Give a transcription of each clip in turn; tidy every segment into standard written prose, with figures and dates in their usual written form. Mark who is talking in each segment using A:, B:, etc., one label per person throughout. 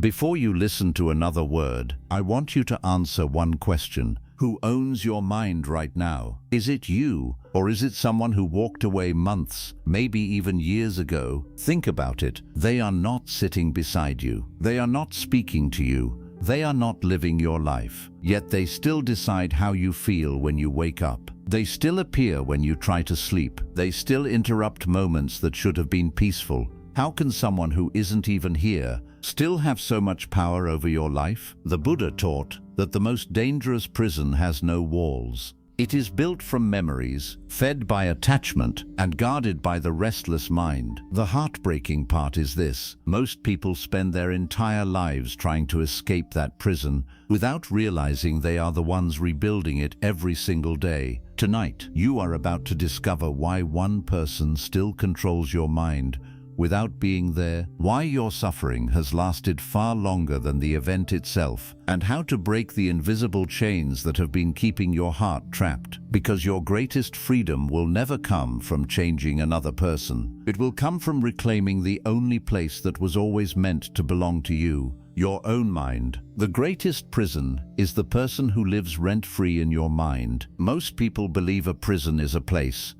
A: Before you listen to another word, I want you to answer one question. Who owns your mind right now? Is it you, or is it someone who walked away months, maybe even years ago? Think about it. They are not sitting beside you. They are not speaking to you. They are not living your life. Yet they still decide how you feel when you wake up. They still appear when you try to sleep. They still interrupt moments that should have been peaceful. How can someone who isn't even here still have so much power over your life? The Buddha taught that the most dangerous prison has no walls. It is built from memories, fed by attachment, and guarded by the restless mind. The heartbreaking part is this: most people spend their entire lives trying to escape that prison without realizing they are the ones rebuilding it every single day. Tonight, you are about to discover why one person still controls your mind without being there, why your suffering has lasted far longer than the event itself, and how to break the invisible chains that have been keeping your heart trapped. Because your greatest freedom will never come from changing another person. It will come from reclaiming the only place that was always meant to belong to you, your own mind. The greatest prison is the person who lives rent-free in your mind. Most people believe a prison is a place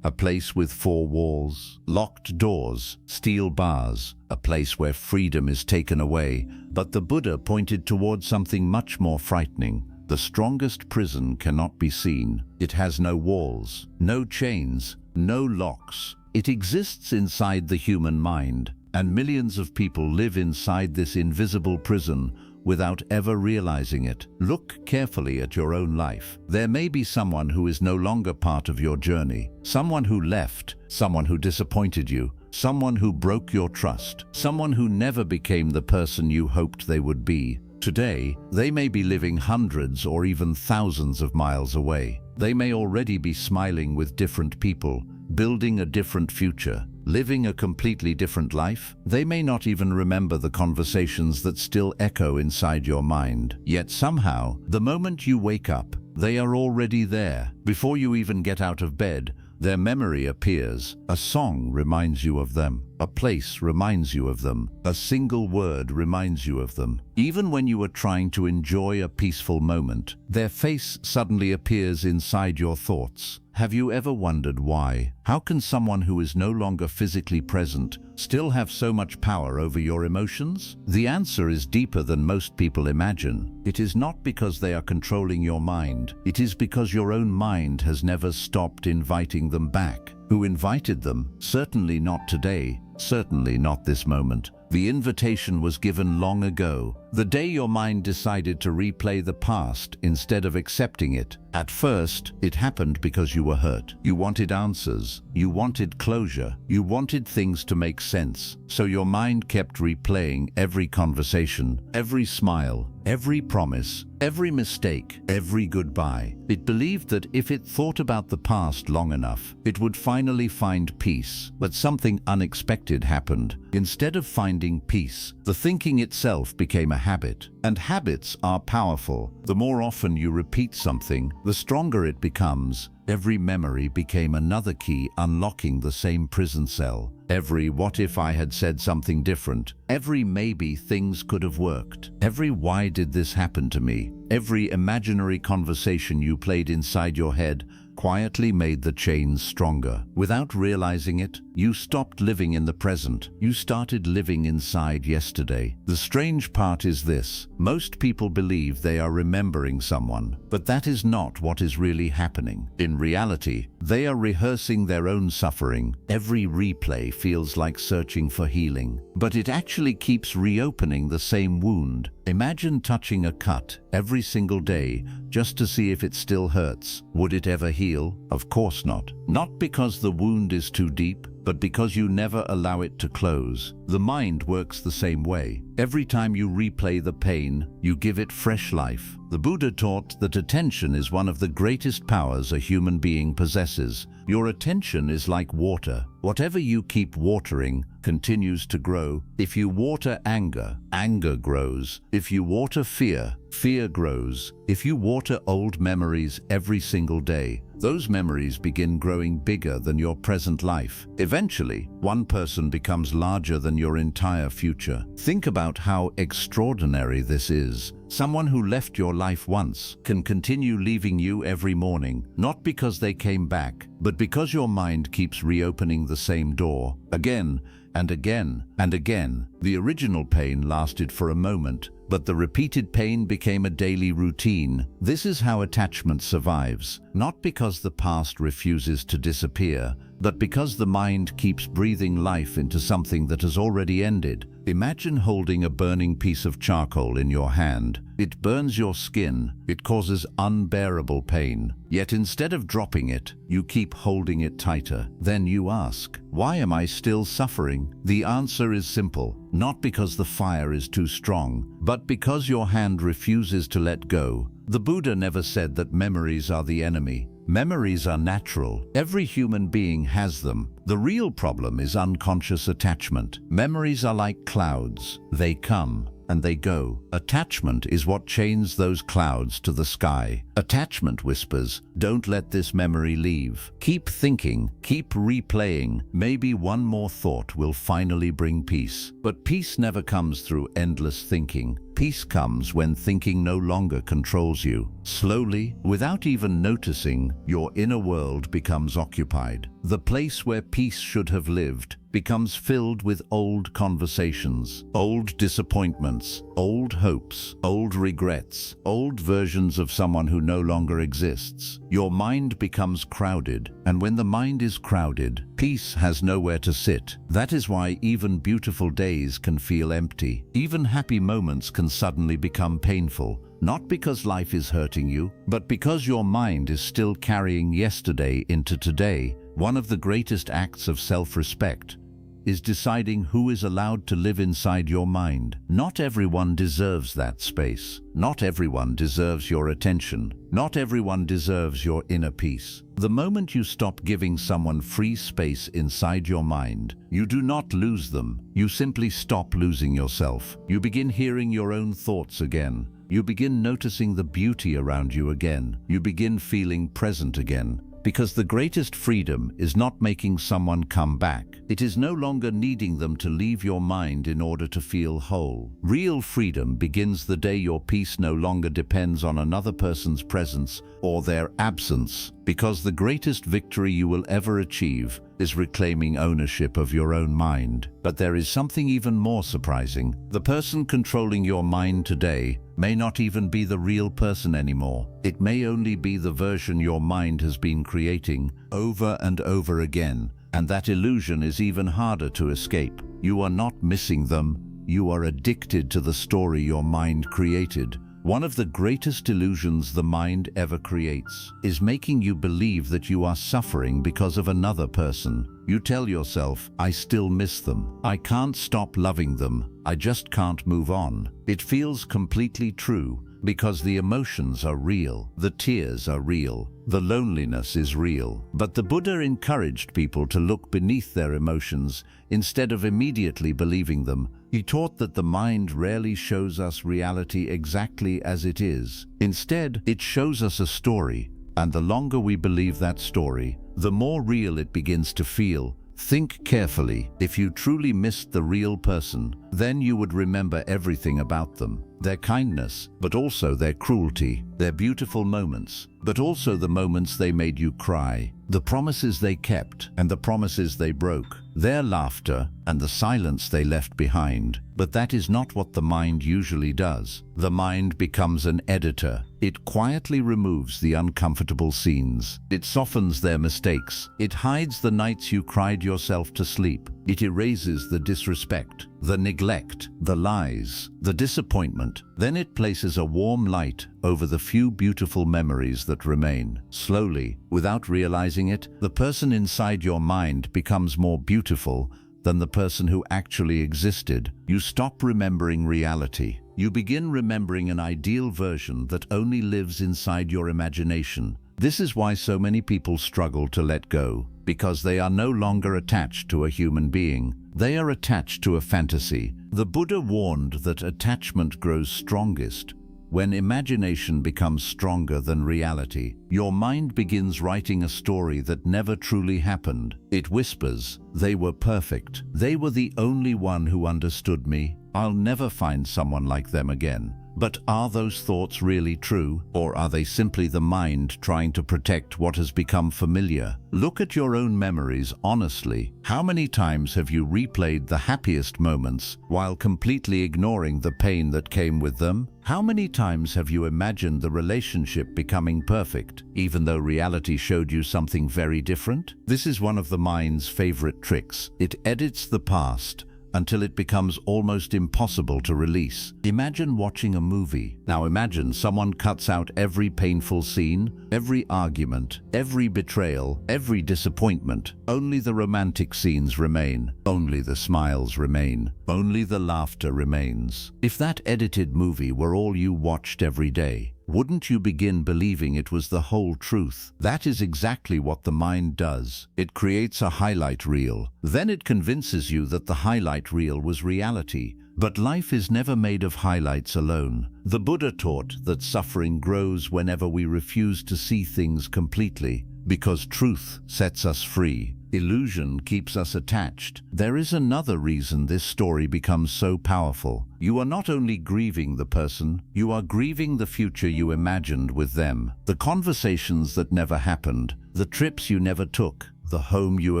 A: with 4 walls, locked doors, steel bars, a place where freedom is taken away. But the Buddha pointed towards something much more frightening. The strongest prison cannot be seen. It has no walls, no chains, no locks. It exists inside the human mind, and millions of people live inside this invisible prison without ever realizing it. Look carefully at your own life. There may be someone who is no longer part of your journey, someone who left, someone who disappointed you, someone who broke your trust, someone who never became the person you hoped they would be. Today, they may be living hundreds or even thousands of miles away. They may already be smiling with different people, building a different future, living a completely different life. They may not even remember the conversations that still echo inside your mind. Yet somehow, the moment you wake up, they are already there. Before you even get out of bed, their memory appears. A song reminds you of them. A place reminds you of them. A single word reminds you of them. Even when you are trying to enjoy a peaceful moment, their face suddenly appears inside your thoughts. Have you ever wondered why? How can someone who is no longer physically present still have so much power over your emotions? The answer is deeper than most people imagine. It is not because they are controlling your mind. It is because your own mind has never stopped inviting them back. Who invited them? Certainly not today. Certainly not this moment. The invitation was given long ago, the day your mind decided to replay the past instead of accepting it. At first, it happened because you were hurt. You wanted answers. You wanted closure. You wanted things to make sense. So your mind kept replaying every conversation, every smile, every promise, every mistake, every goodbye. It believed that if it thought about the past long enough, it would finally find peace. But something unexpected happened. Instead of finding peace, the thinking itself became a habit. And habits are powerful. The more often you repeat something, the stronger it becomes. Every memory became another key unlocking the same prison cell. Every what if I had said something different, every maybe things could have worked, every why did this happen to me, every imaginary conversation you played inside your head quietly made the chains stronger. Without realizing it, you stopped living in the present. You started living inside yesterday. The strange part is this: most people believe they are remembering someone, but that is not what is really happening. In reality, they are rehearsing their own suffering. Every replay feels like searching for healing, but it actually keeps reopening the same wound. Imagine touching a cut every single day just to see if it still hurts. Would it ever heal? Of course not. Not because the wound is too deep, but because you never allow it to close. The mind works the same way. Every time you replay the pain, you give it fresh life. The Buddha taught that attention is one of the greatest powers a human being possesses. Your attention is like water. Whatever you keep watering continues to grow. If you water anger, anger grows. If you water fear, fear grows. If you water old memories every single day, those memories begin growing bigger than your present life. Eventually, one person becomes larger than your entire future. Think about how extraordinary this is. Someone who left your life once can continue leaving you every morning, not because they came back, but because your mind keeps reopening the same door, again and again and again. The original pain lasted for a moment, but the repeated pain became a daily routine. This is how attachment survives, not because the past refuses to disappear, but because the mind keeps breathing life into something that has already ended. Imagine holding a burning piece of charcoal in your hand. It burns your skin. It causes unbearable pain. Yet instead of dropping it, you keep holding it tighter. Then you ask, why am I still suffering? The answer is simple. Not because the fire is too strong, but because your hand refuses to let go. The Buddha never said that memories are the enemy. Memories are natural. Every human being has them. The real problem is unconscious attachment. Memories are like clouds. They come and they go. Attachment is what chains those clouds to the sky. Attachment whispers, don't let this memory leave. Keep thinking, keep replaying. Maybe one more thought will finally bring peace. But peace never comes through endless thinking. Peace comes when thinking no longer controls you. Slowly, without even noticing, your inner world becomes occupied. The place where peace should have lived becomes filled with old conversations, old disappointments, old hopes, old regrets, old versions of someone who no longer exists. Your mind becomes crowded, and when the mind is crowded, peace has nowhere to sit. That is why even beautiful days can feel empty. Even happy moments can suddenly become painful. Not because life is hurting you, but because your mind is still carrying yesterday into today. One of the greatest acts of self-respect is deciding who is allowed to live inside your mind. Not everyone deserves that space. Not everyone deserves your attention. Not everyone deserves your inner peace. The moment you stop giving someone free space inside your mind, you do not lose them. You simply stop losing yourself. You begin hearing your own thoughts again. You begin noticing the beauty around you again. You begin feeling present again. Because the greatest freedom is not making someone come back. It is no longer needing them to leave your mind in order to feel whole. Real freedom begins the day your peace no longer depends on another person's presence or their absence. Because the greatest victory you will ever achieve is reclaiming ownership of your own mind. But there is something even more surprising. The person controlling your mind today may not even be the real person anymore. It may only be the version your mind has been creating over and over again. And that illusion is even harder to escape. You are not missing them. You are addicted to the story your mind created. One of the greatest illusions the mind ever creates is making you believe that you are suffering because of another person. You tell yourself, I still miss them. I can't stop loving them. I just can't move on. It feels completely true because the emotions are real. The tears are real. The loneliness is real. But the Buddha encouraged people to look beneath their emotions instead of immediately believing them. He taught that the mind rarely shows us reality exactly as it is. Instead, it shows us a story, and the longer we believe that story, the more real it begins to feel. Think carefully. If you truly missed the real person, then you would remember everything about them. Their kindness, but also their cruelty, their beautiful moments, but also the moments they made you cry, the promises they kept and the promises they broke, their laughter and the silence they left behind. But that is not what the mind usually does. The mind becomes an editor. It quietly removes the uncomfortable scenes. It softens their mistakes. It hides the nights you cried yourself to sleep. It erases the disrespect, the neglect, the lies, the disappointment. Then it places a warm light over the few beautiful memories that remain. Slowly, without realizing it, the person inside your mind becomes more beautiful than the person who actually existed. You stop remembering reality. You begin remembering an ideal version that only lives inside your imagination. This is why so many people struggle to let go, because they are no longer attached to a human being. They are attached to a fantasy. The Buddha warned that attachment grows strongest When imagination becomes stronger than reality, your mind begins writing a story that never truly happened. It whispers, "They were perfect. They were the only one who understood me. I'll never find someone like them again." But are those thoughts really true, or are they simply the mind trying to protect what has become familiar? Look at your own memories honestly. How many times have you replayed the happiest moments while completely ignoring the pain that came with them? How many times have you imagined the relationship becoming perfect, even though reality showed you something very different? This is one of the mind's favorite tricks. It edits the past until it becomes almost impossible to release. Imagine watching a movie. Now imagine someone cuts out every painful scene, every argument, every betrayal, every disappointment. Only the romantic scenes remain. Only the smiles remain. Only the laughter remains. If that edited movie were all you watched every day, wouldn't you begin believing it was the whole truth? That is exactly what the mind does. It creates a highlight reel. Then it convinces you that the highlight reel was reality. But life is never made of highlights alone. The Buddha taught that suffering grows whenever we refuse to see things completely, because truth sets us free. Illusion keeps us attached. There is another reason this story becomes so powerful. You are not only grieving the person, you are grieving the future you imagined with them. The conversations that never happened, the trips you never took, the home you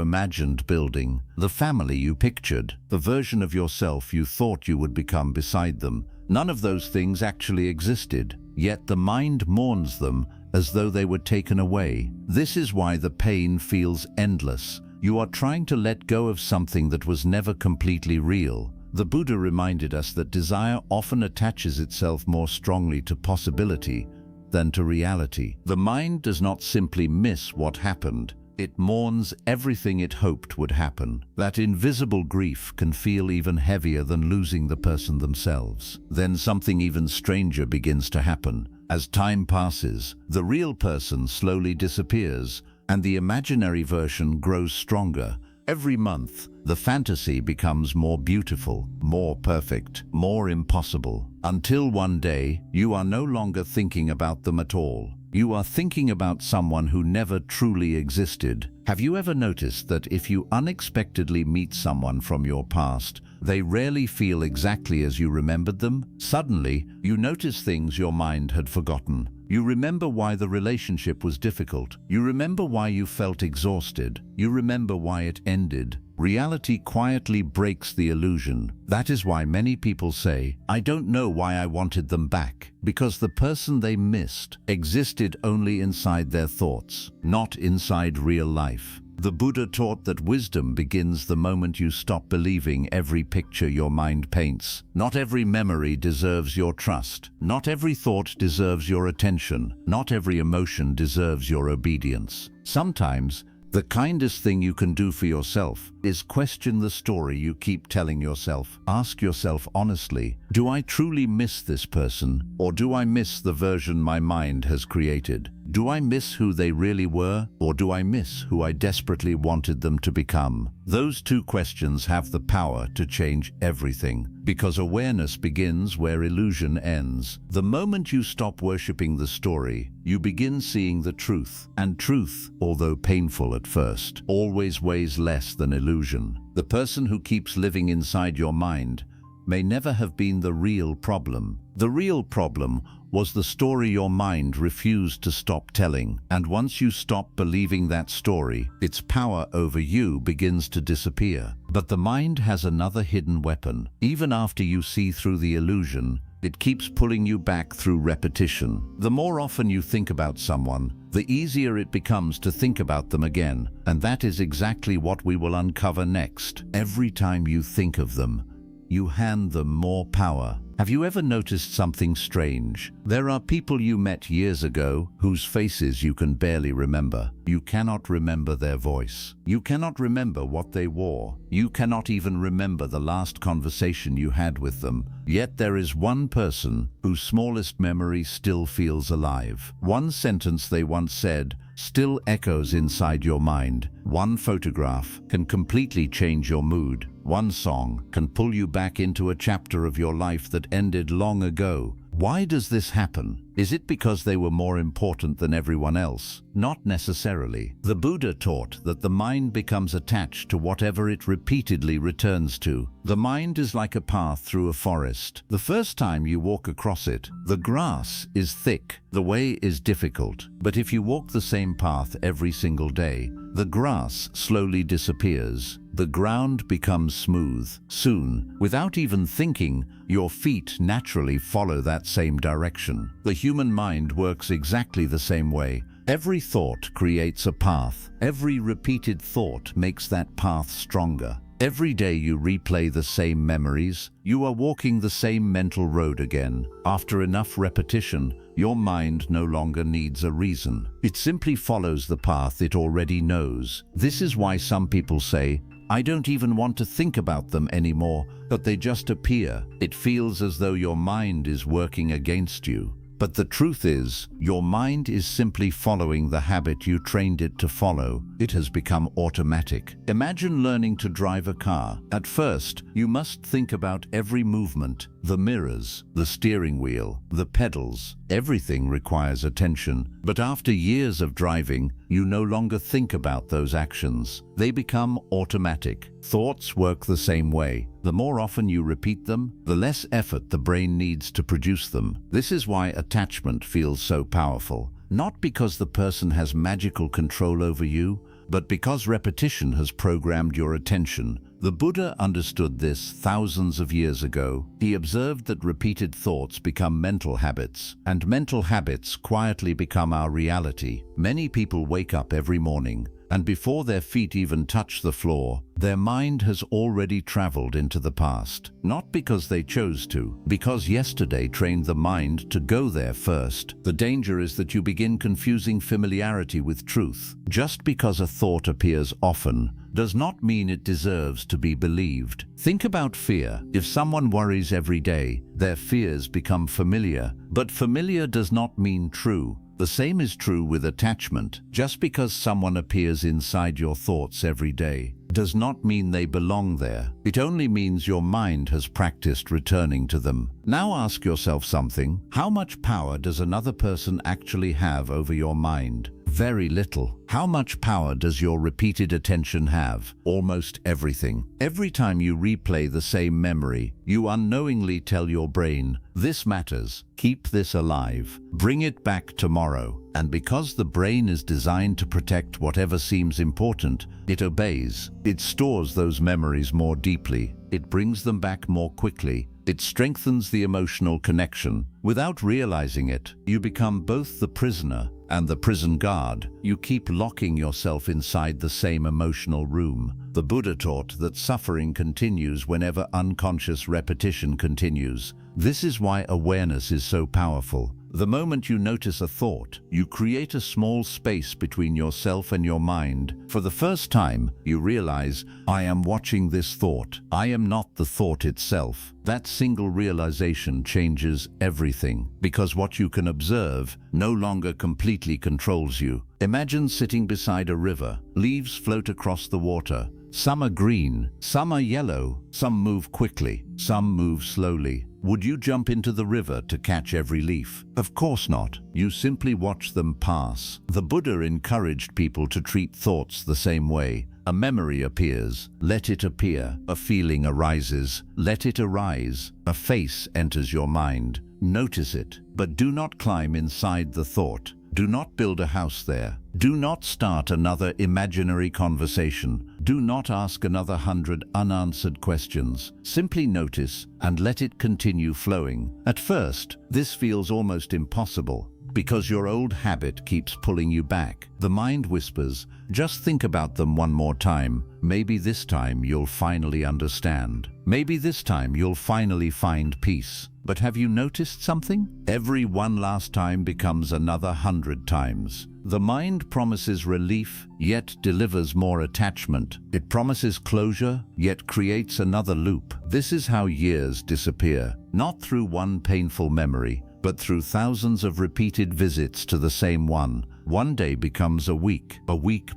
A: imagined building, the family you pictured, the version of yourself you thought you would become beside them. None of those things actually existed, yet the mind mourns them as though they were taken away. This is why the pain feels endless. You are trying to let go of something that was never completely real. The Buddha reminded us that desire often attaches itself more strongly to possibility than to reality. The mind does not simply miss what happened. It mourns everything it hoped would happen. That invisible grief can feel even heavier than losing the person themselves. Then something even stranger begins to happen. As time passes, the real person slowly disappears, and the imaginary version grows stronger. Every month, the fantasy becomes more beautiful, more perfect, more impossible, until one day, you are no longer thinking about them at all. You are thinking about someone who never truly existed. Have you ever noticed that if you unexpectedly meet someone from your past, they rarely feel exactly as you remembered them? Suddenly, you notice things your mind had forgotten. You remember why the relationship was difficult. You remember why you felt exhausted. You remember why it ended. Reality quietly breaks the illusion. That is why many people say, "I don't know why I wanted them back," because the person they missed existed only inside their thoughts, not inside real life. The Buddha taught that wisdom begins the moment you stop believing every picture your mind paints. Not every memory deserves your trust. Not every thought deserves your attention. Not every emotion deserves your obedience. Sometimes, the kindest thing you can do for yourself is question the story you keep telling yourself. Ask yourself honestly, do I truly miss this person, or do I miss the version my mind has created? Do I miss who they really were, or do I miss who I desperately wanted them to become? Those two questions have the power to change everything, because awareness begins where illusion ends. The moment you stop worshipping the story, you begin seeing the truth. And truth, although painful at first, always weighs less than illusion. The person who keeps living inside your mind may never have been the real problem. The real problem was the story your mind refused to stop telling. And once you stop believing that story, its power over you begins to disappear. But the mind has another hidden weapon. Even after you see through the illusion, it keeps pulling you back through repetition. The more often you think about someone, the easier it becomes to think about them again. And that is exactly what we will uncover next. Every time you think of them, you hand them more power. Have you ever noticed something strange? There are people you met years ago whose faces you can barely remember. You cannot remember their voice. You cannot remember what they wore. You cannot even remember the last conversation you had with them. Yet there is one person whose smallest memory still feels alive. One sentence they once said still echoes inside your mind. One photograph can completely change your mood. One song can pull you back into a chapter of your life that ended long ago. Why does this happen? Is it because they were more important than everyone else? Not necessarily. The Buddha taught that the mind becomes attached to whatever it repeatedly returns to. The mind is like a path through a forest. The first time you walk across it, the grass is thick, the way is difficult. But if you walk the same path every single day, the grass slowly disappears. The ground becomes smooth. Soon, without even thinking, your feet naturally follow that same direction. The human mind works exactly the same way. Every thought creates a path. Every repeated thought makes that path stronger. Every day you replay the same memories, you are walking the same mental road again. After enough repetition, your mind no longer needs a reason. It simply follows the path it already knows. This is why some people say, "I don't even want to think about them anymore," but they just appear. It feels as though your mind is working against you. But the truth is, your mind is simply following the habit you trained it to follow. It has become automatic. Imagine learning to drive a car. At first, you must think about every movement, the mirrors, the steering wheel, the pedals. Everything requires attention. But after years of driving, you no longer think about those actions. They become automatic. Thoughts work the same way. The more often you repeat them, the less effort the brain needs to produce them. This is why attachment feels so powerful. Not because the person has magical control over you, but because repetition has programmed your attention. The Buddha understood this thousands of years ago. He observed that repeated thoughts become mental habits, and mental habits quietly become our reality. Many people wake up every morning, and before their feet even touch the floor, their mind has already traveled into the past. Not because they chose to, because yesterday trained the mind to go there first. The danger is that you begin confusing familiarity with truth. Just because a thought appears often does not mean it deserves to be believed. Think about fear. If someone worries every day, their fears become familiar. But familiar does not mean true. The same is true with attachment. Just because someone appears inside your thoughts every day does not mean they belong there. It only means your mind has practiced returning to them. Now ask yourself something. How much power does another person actually have over your mind? Very little. How much power does your repeated attention have? Almost everything. Every time you replay the same memory, you unknowingly tell your brain, "This matters. Keep this alive. Bring it back tomorrow." And because the brain is designed to protect whatever seems important, it obeys. It stores those memories more deeply. It brings them back more quickly. It strengthens the emotional connection. Without realizing it, you become both the prisoner and the prison guard. You keep locking yourself inside the same emotional room. The Buddha taught that suffering continues whenever unconscious repetition continues. This is why awareness is so powerful. The moment you notice a thought, you create a small space between yourself and your mind. For the first time, you realize, "I am watching this thought. I am not the thought itself." That single realization changes everything, because what you can observe no longer completely controls you. Imagine sitting beside a river. Leaves float across the water. Some are green, some are yellow, some move quickly, some move slowly. Would you jump into the river to catch every leaf? Of course not. You simply watch them pass. The Buddha encouraged people to treat thoughts the same way. A memory appears, let it appear. A feeling arises, let it arise. A face enters your mind, notice it, but do not climb inside the thought. Do not build a house there. Do not start another imaginary conversation. Do not ask another 100 unanswered questions. Simply notice and let it continue flowing. At first, this feels almost impossible because your old habit keeps pulling you back. The mind whispers, "Just think about them one more time. Maybe this time you'll finally understand. Maybe this time you'll finally find peace." But have you noticed something? Every one last time becomes another 100 times. The mind promises relief, yet delivers more attachment. It promises closure, yet creates another loop. This is how years disappear, not through one painful memory, but through thousands of repeated visits to the same one. One day becomes a week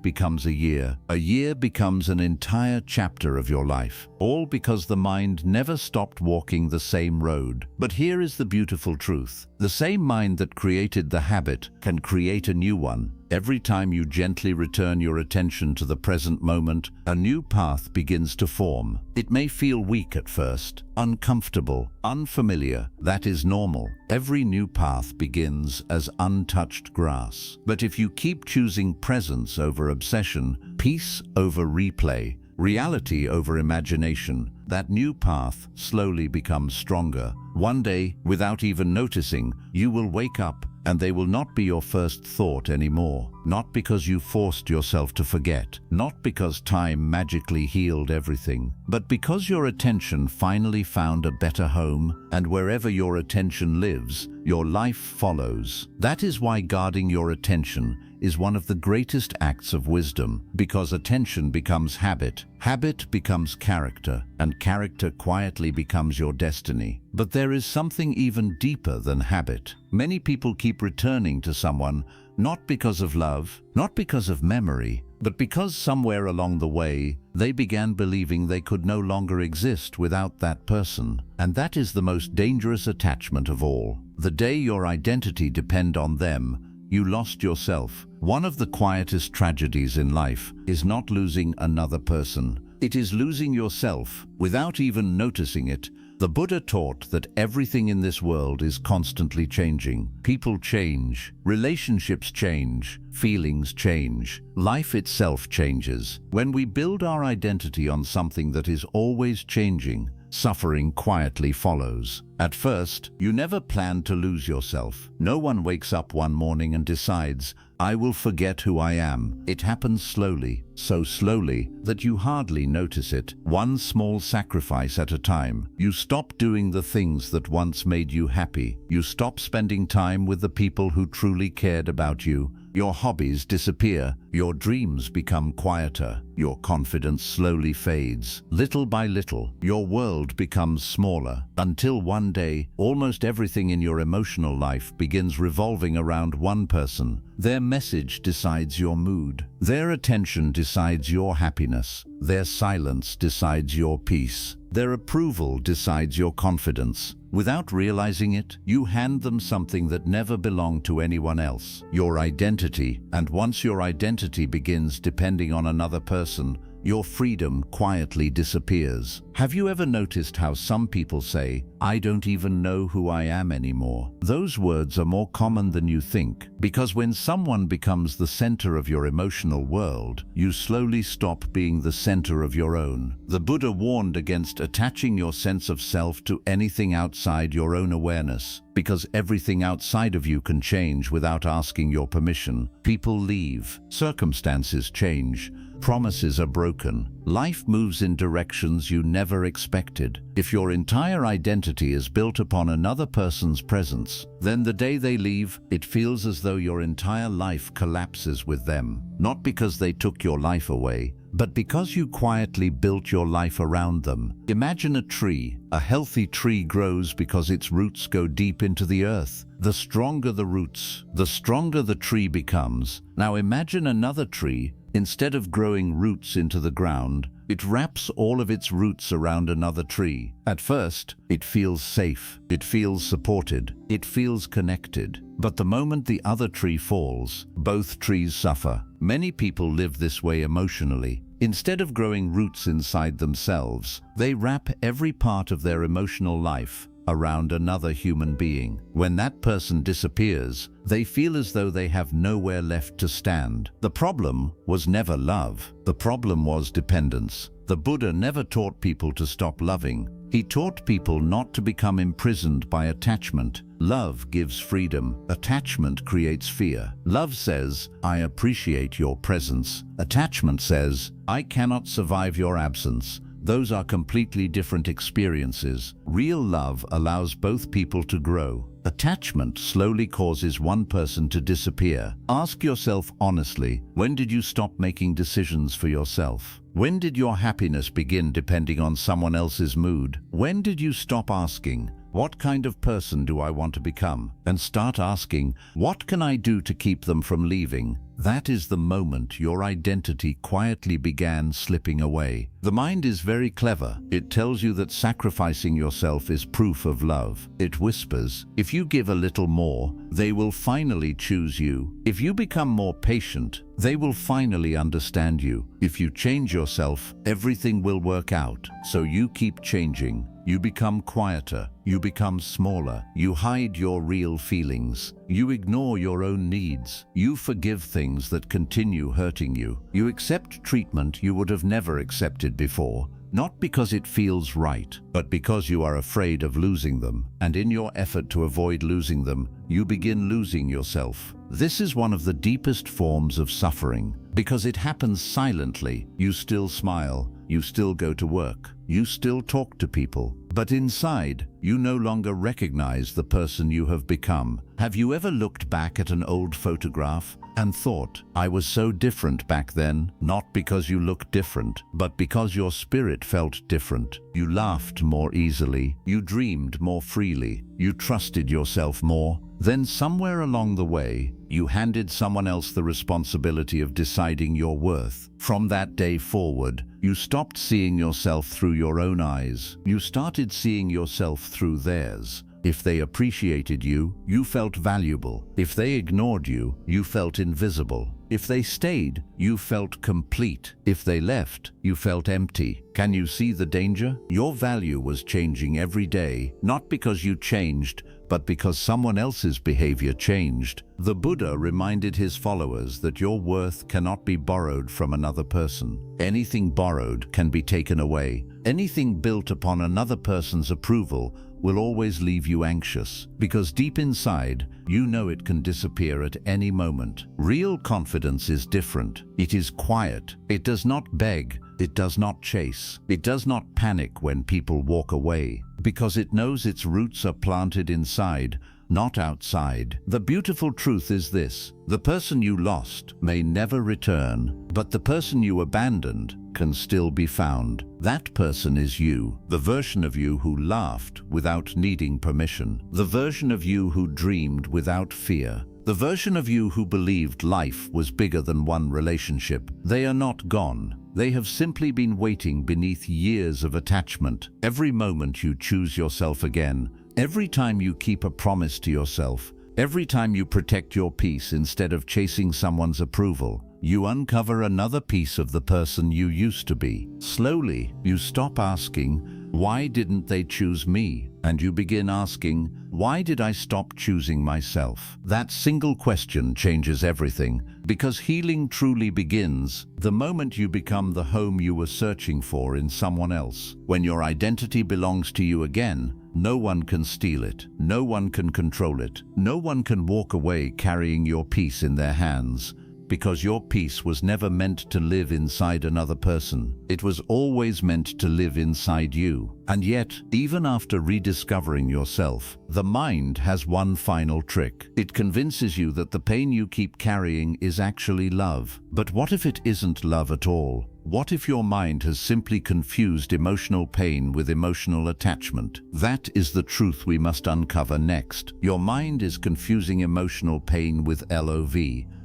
A: becomes a year becomes an entire chapter of your life. all because the mind never stopped walking the same road. But here is the beautiful truth. The same mind that created the habit can create a new one. Every time you gently return your attention to the present moment, a new path begins to form. It may feel weak at first, uncomfortable, unfamiliar. That is normal. Every new path begins as untouched grass. But if you keep choosing presence over obsession, peace over replay, reality over imagination, that new path slowly becomes stronger. One day, without even noticing, you will wake up and they will not be your first thought anymore. Not because you forced yourself to forget, not because time magically healed everything, but because your attention finally found a better home, and wherever your attention lives, your life follows. That is why guarding your attention is one of the greatest acts of wisdom, because attention becomes habit, habit becomes character, and character quietly becomes your destiny. But there is something even deeper than habit. Many people keep returning to someone not because of love, not because of memory, but because somewhere along the way, they began believing they could no longer exist without that person. And that is the most dangerous attachment of all. The day your identity depends on them, you lost yourself. One of the quietest tragedies in life is not losing another person. It is losing yourself without even noticing it. The Buddha taught that everything in this world is constantly changing. People change, relationships change, feelings change, life itself changes. When we build our identity on something that is always changing, suffering quietly follows. At first, you never planned to lose yourself. No one wakes up one morning and decides, I will forget who I am. It happens slowly, so slowly that you hardly notice it. One small sacrifice at a time. You stop doing the things that once made you happy. You stop spending time with the people who truly cared about you. Your hobbies disappear, your dreams become quieter, your confidence slowly fades. Little by little, your world becomes smaller, until one day, almost everything in your emotional life begins revolving around one person. Their message decides your mood. Their attention decides your happiness. Their silence decides your peace. Their approval decides your confidence. Without realizing it, you hand them something that never belonged to anyone else, your identity. And once your identity begins depending on another person, your freedom quietly disappears. Have you ever noticed how some people say, I don't even know who I am anymore? Those words are more common than you think, because when someone becomes the center of your emotional world, you slowly stop being the center of your own. The Buddha warned against attaching your sense of self to anything outside your own awareness, because everything outside of you can change without asking your permission. People leave, circumstances change, promises are broken. Life moves in directions you never expected. If your entire identity is built upon another person's presence, then the day they leave, it feels as though your entire life collapses with them. Not because they took your life away, but because you quietly built your life around them. Imagine a tree. A healthy tree grows because its roots go deep into the earth. The stronger the roots, the stronger the tree becomes. Now imagine another tree. Instead of growing roots into the ground, it wraps all of its roots around another tree. At first, it feels safe, it feels supported, it feels connected. But the moment the other tree falls, both trees suffer. Many people live this way emotionally. Instead of growing roots inside themselves, they wrap every part of their emotional life around another human being. When that person disappears, they feel as though they have nowhere left to stand. The problem was never love. The problem was dependence. The Buddha never taught people to stop loving. He taught people not to become imprisoned by attachment. Love gives freedom. Attachment creates fear. Love says, I appreciate your presence. Attachment says, I cannot survive your absence. Those are completely different experiences. Real love allows both people to grow. Attachment slowly causes one person to disappear. Ask yourself honestly, when did you stop making decisions for yourself? When did your happiness begin depending on someone else's mood? When did you stop asking, what kind of person do I want to become? And start asking, what can I do to keep them from leaving? That is the moment your identity quietly began slipping away. The mind is very clever. It tells you that sacrificing yourself is proof of love. It whispers, if you give a little more, they will finally choose you. If you become more patient, they will finally understand you. If you change yourself, everything will work out. So you keep changing. You become quieter, you become smaller, you hide your real feelings, you ignore your own needs, you forgive things that continue hurting you, you accept treatment you would have never accepted before, not because it feels right, but because you are afraid of losing them. And in your effort to avoid losing them, you begin losing yourself. This is one of the deepest forms of suffering, because it happens silently. You still smile, you still go to work, you still talk to people, but inside, you no longer recognize the person you have become. Have you ever looked back at an old photograph and thought, I was so different back then? Not because you looked different, but because your spirit felt different. You laughed more easily, you dreamed more freely, you trusted yourself more. Then somewhere along the way, you handed someone else the responsibility of deciding your worth. From that day forward, you stopped seeing yourself through your own eyes. You started seeing yourself through theirs. If they appreciated you, you felt valuable. If they ignored you, you felt invisible. If they stayed, you felt complete. If they left, you felt empty. Can you see the danger? Your value was changing every day, not because you changed, but because someone else's behavior changed. The Buddha reminded his followers that your worth cannot be borrowed from another person. Anything borrowed can be taken away. Anything built upon another person's approval will always leave you anxious, because deep inside, you know it can disappear at any moment. Real confidence is different. It is quiet. It does not beg. It does not chase. It does not panic when people walk away, because it knows its roots are planted inside, not outside. The beautiful truth is this: the person you lost may never return, but the person you abandoned can still be found. That person is you, the version of you who laughed without needing permission, the version of you who dreamed without fear, the version of you who believed life was bigger than one relationship. They are not gone. They have simply been waiting beneath years of attachment. Every moment you choose yourself again, every time you keep a promise to yourself, every time you protect your peace instead of chasing someone's approval, you uncover another piece of the person you used to be. Slowly, you stop asking, why didn't they choose me? And you begin asking, why did I stop choosing myself? That single question changes everything, because healing truly begins the moment you become the home you were searching for in someone else. When your identity belongs to you again, no one can steal it. No one can control it. No one can walk away carrying your peace in their hands, because your peace was never meant to live inside another person. It was always meant to live inside you. And yet, even after rediscovering yourself, the mind has one final trick. It convinces you that the pain you keep carrying is actually love. But what if it isn't love at all? What if your mind has simply confused emotional pain with emotional attachment? That is the truth we must uncover next. Your mind is confusing emotional pain with love.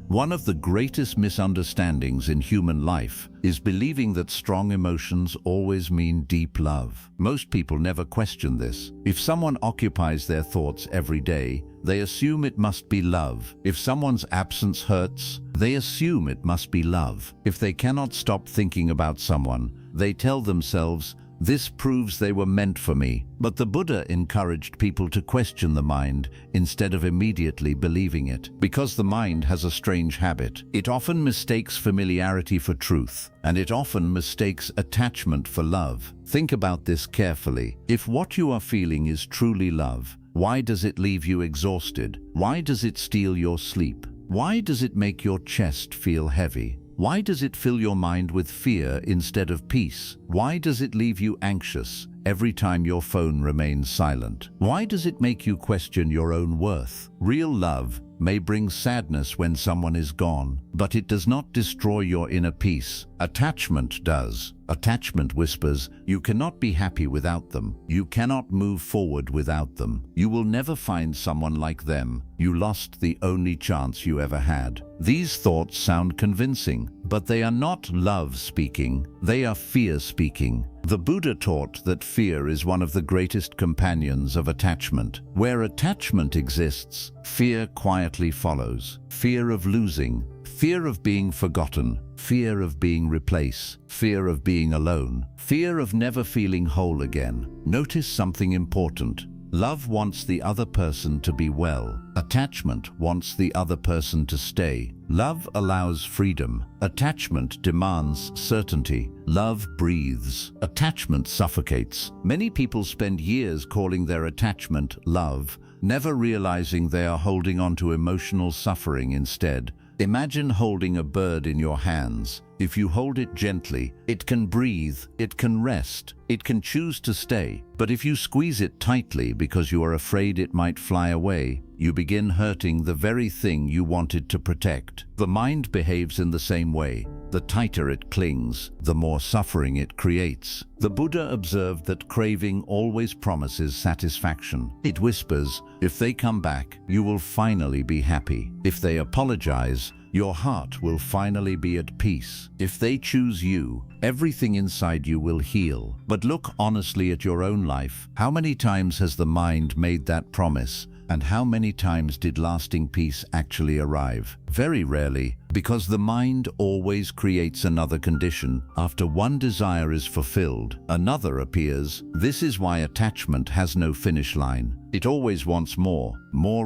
A: One of the greatest misunderstandings in human life is believing that strong emotions always mean deep love. Most people never question this. If someone occupies their thoughts every day, they assume it must be love. If someone's absence hurts, they assume it must be love. If they cannot stop thinking about someone, they tell themselves, this proves they were meant for me. But the Buddha encouraged people to question the mind instead of immediately believing it. Because the mind has a strange habit. It often mistakes familiarity for truth, and it often mistakes attachment for love. Think about this carefully. If what you are feeling is truly love, why does it leave you exhausted? Why does it steal your sleep? Why does it make your chest feel heavy? Why does it fill your mind with fear instead of peace? Why does it leave you anxious every time your phone remains silent? Why does it make you question your own worth? Real love may bring sadness when someone is gone, but it does not destroy your inner peace. Attachment does. Attachment whispers, you cannot be happy without them. You cannot move forward without them. You will never find someone like them. You lost the only chance you ever had. These thoughts sound convincing, but they are not love speaking. They are fear speaking. The Buddha taught that fear is one of the greatest companions of attachment. Where attachment exists, fear quietly follows. Fear of losing, fear of being forgotten, fear of being replaced, fear of being alone, fear of never feeling whole again. Notice something important. Love wants the other person to be well. Attachment wants the other person to stay. Love allows freedom. Attachment demands certainty. Love breathes. Attachment suffocates. Many people spend years calling their attachment love, never realizing they are holding on to emotional suffering instead. Imagine holding a bird in your hands. If you hold it gently, it can breathe, it can rest, it can choose to stay. But if you squeeze it tightly because you are afraid it might fly away, you begin hurting the very thing you wanted to protect. The mind behaves in the same way. The tighter it clings, the more suffering it creates. The Buddha observed that craving always promises satisfaction. It whispers, if they come back, you will finally be happy. If they apologize, your heart will finally be at peace. If they choose you, everything inside you will heal. But look honestly at your own life. How many times has the mind made that promise? And how many times did lasting peace actually arrive? Very rarely, because the mind always creates another condition. After one desire is fulfilled, another appears. This is why attachment has no finish line. It always wants more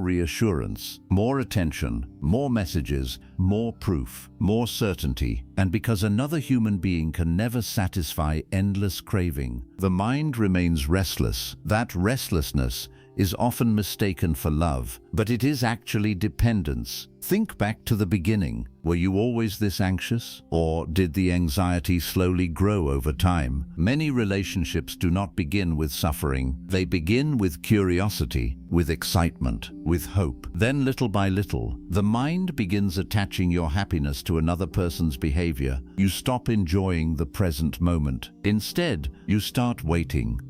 A: reassurance, more attention, more messages, more proof, more certainty. And because another human being can never satisfy endless craving, the mind remains restless. That restlessness is often mistaken for love, but it is actually dependence. Think back to the beginning. Were you always this anxious? Or did the anxiety slowly grow over time? Many relationships do not begin with suffering. They begin with curiosity, with excitement, with hope. Then little by little, the mind begins attaching your happiness to another person's behavior. You stop enjoying the present moment. Instead, you start waiting